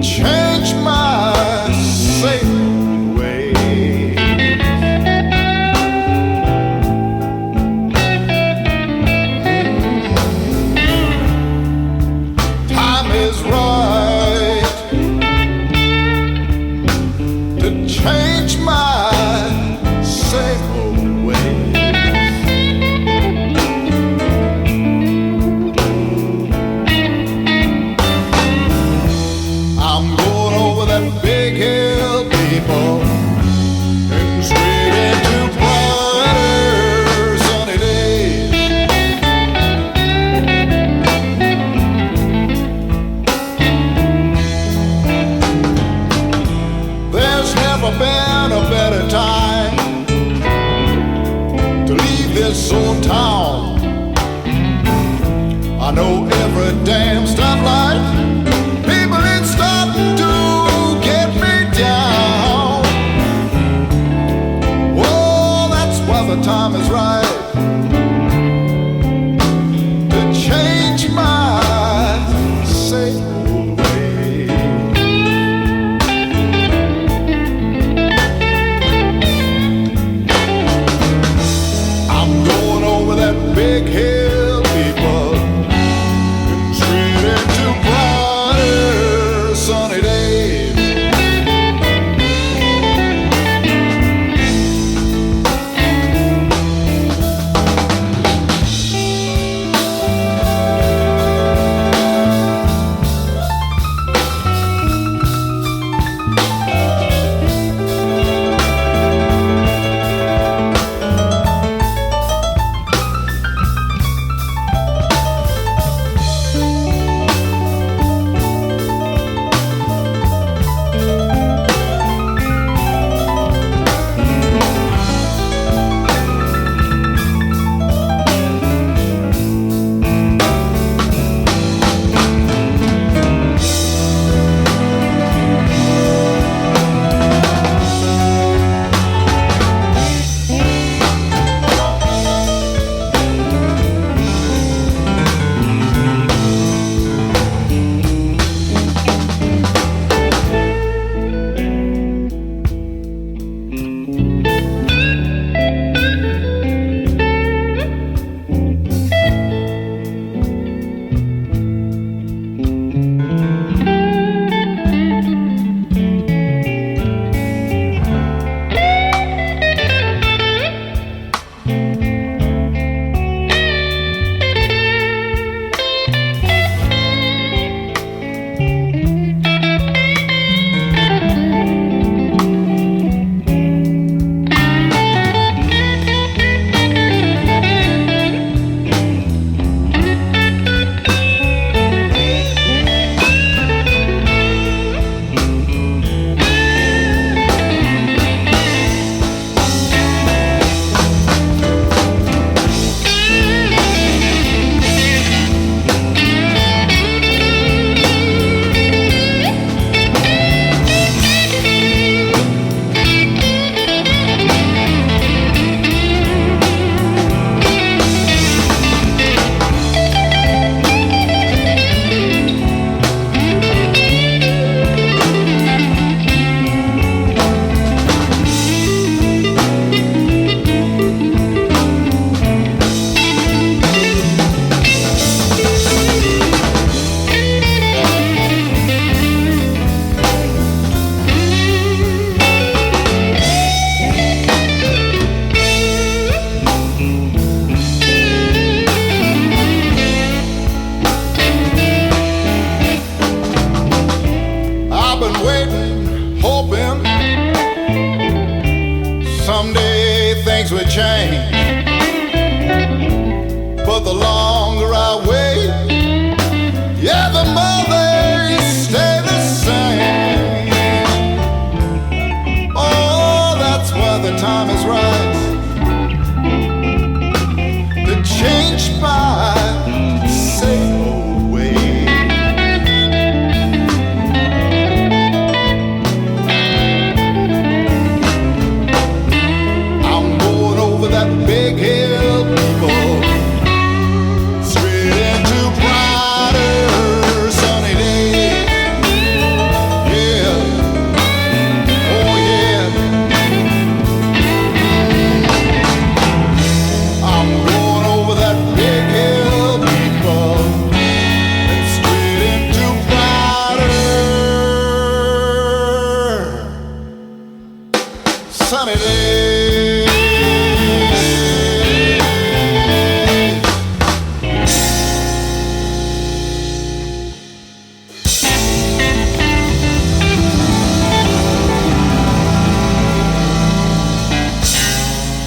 change my sacred way. Time is right to change my sacred way. I'm going over that big hill, people, and straight into brighter sunny days. There's never been a better time to leave this old town. I know every damn stoplight. People, it's starting to get me down. Oh, that's why the time is right to change my sacred way. I'm going over that big hill, people, and straight into brighter sunny days. Someday things will change, but the longer I wait, yeah, the more they stay the same. Oh, that's why the time is right to change my same old way. I'm going over that big hill, people, sunny day.